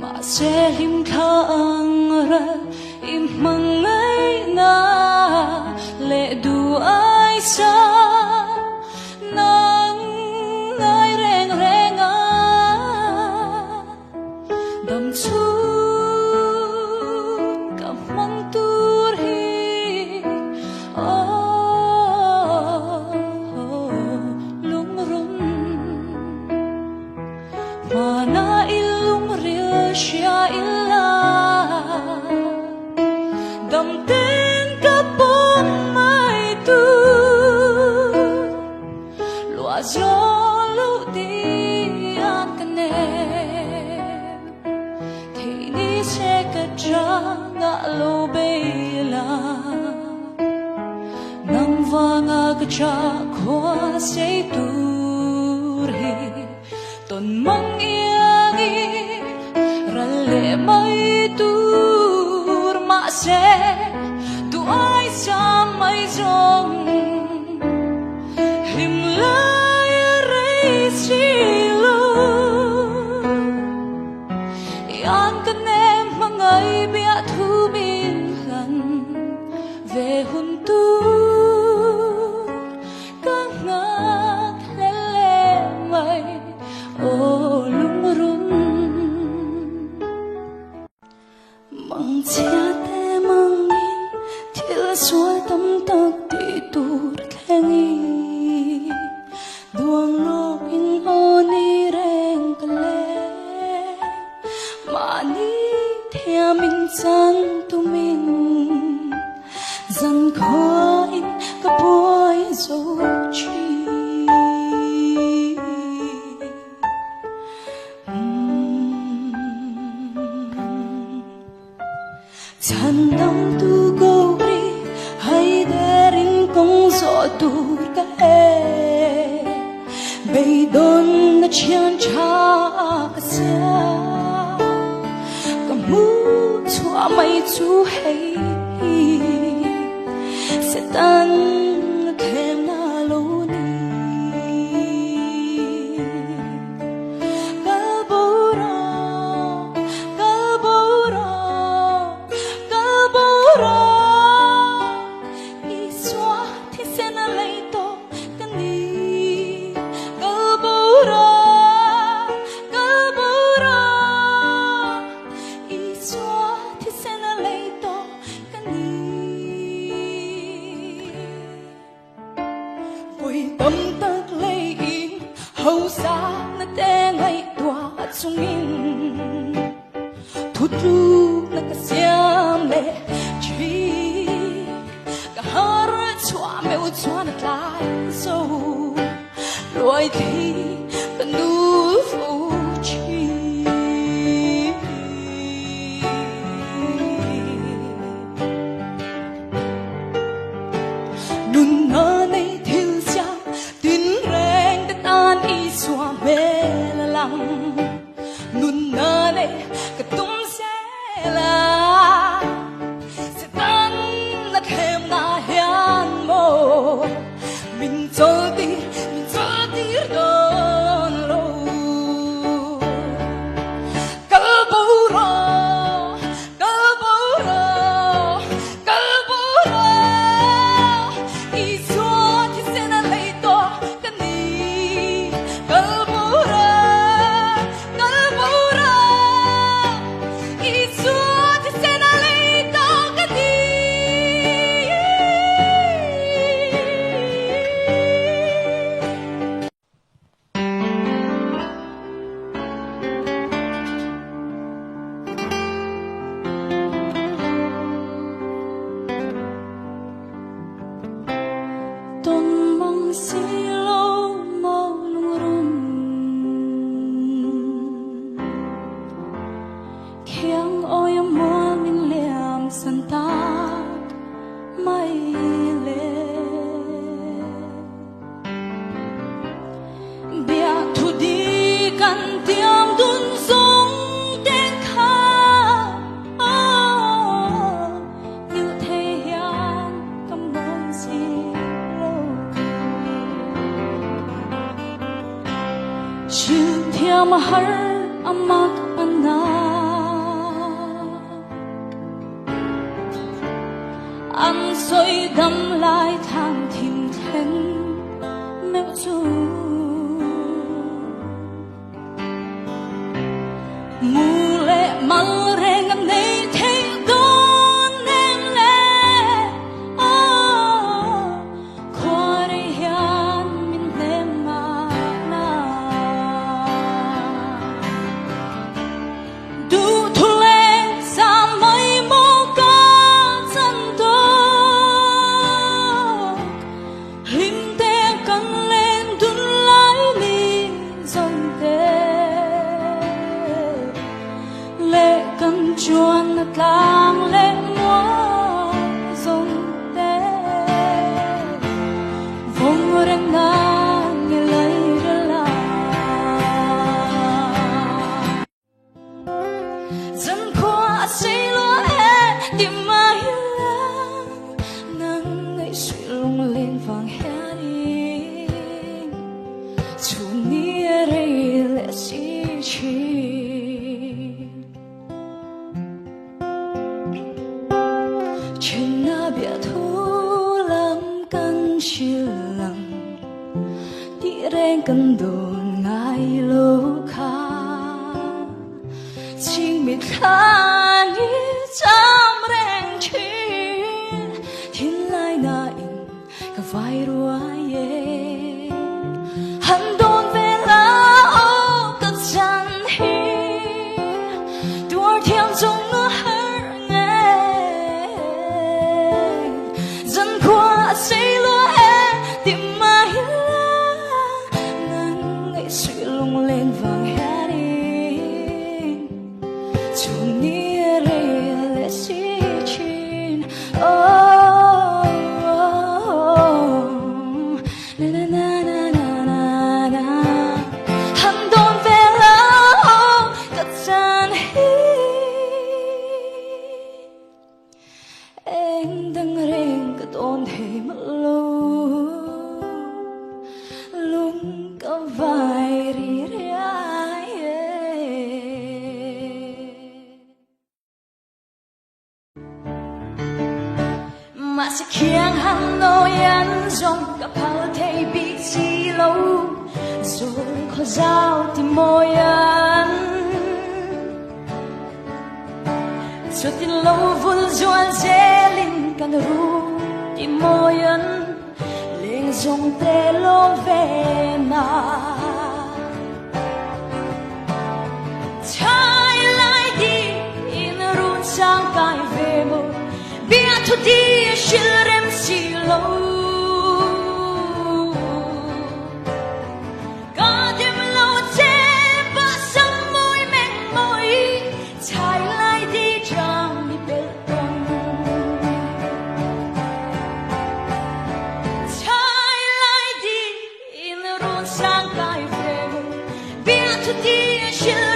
mà sẽ lim thang ra im mang ngay na lệ du ai sa nang ngay reng reng a đam chu cầm mang tur hi lung run mana ilung ria sia illa đam tên ka bom mai tu lua gió lu đi an kane thì ni sẽ ka tra ngã lo bela nang vanga ka cha khoa sei tur hi ton mang iangi ralle mai tur ma se tu ai sa mai zong him lai rei si lo yan kan em mangai bia thu bin lan về hun tu các ngát lele mai ô lung run mang chia te mang in thiếu suối tâm tắc ti tur khengi duang lo in oni reng kale mani thea min chan tu min dần khó in ka boy zo chi chan nam tu go ri hay derin kong zo tur ka e bay don na chian cha ka sa ka mu chua mai chu hay sẽ tan thêm na lâu ni kabura iswa thì sẽ na lấy to kani kabura iswa thì sẽ na lấy to kani tâm tắc lấy in hậu xa na te ngay tòa chung in thu tru na ka siam le chi ka har chua meu chua na lai so loi thi ka nu fu chi nun na nei thil sia tin reng ta tan i swa me la lang nun na nei ka tum se la se tan na them na hian mo min chol ti don lo kal bo ro Chiều theo mà har amak anai soi đắm lại thang tìm thêm mèo du mù lệ mal re ngam nei thấy đón em lệ qua đây hian min em mà na du thu lệ sa mai mô ca chân đô lim te căng lên đun lái mi dòng te lệ cầm chuan nát lang lệ mua dòng te vòng răng ngang nghe lời ra la dân qua say lúa hè tìm mai lang nắng ngày suy lung lên vàng hè đi chu nia đây lệ si chi chuyện na bia thu lam căn chiều lặng đi rèn căn đồn ngay lô kha chính biết khá như trăm rèn chuyện thiên lai na in cả vai ruồi hắn đồn về lá ô cất chân hi đuổi theo dòng nước say lúa hè tìm mai lá nắng ngày suy lung lên vàng hè đi chung nia đây lệ si chín na na na na na na hắn đón về lá cất chân hi anh đang rèn cất ôn thêm mất lâu lung cả vai ri mà sẽ khiến hắn lôi ăn dòng cả phao thay bị chi lâu rồi khó giao tìm môi ăn cho tin lâu vun doan dễ linh căn ru tìm môi ăn lên dòng tê lô về mà trái lại đi in run sang cài về mơ biết thôi đi xin em xì lâu cả đêm lâu chê và sông môi mềm môi trái lại đi chẳng bị bê tông trái lại đi in run sang cài về mơ biết thôi đi xin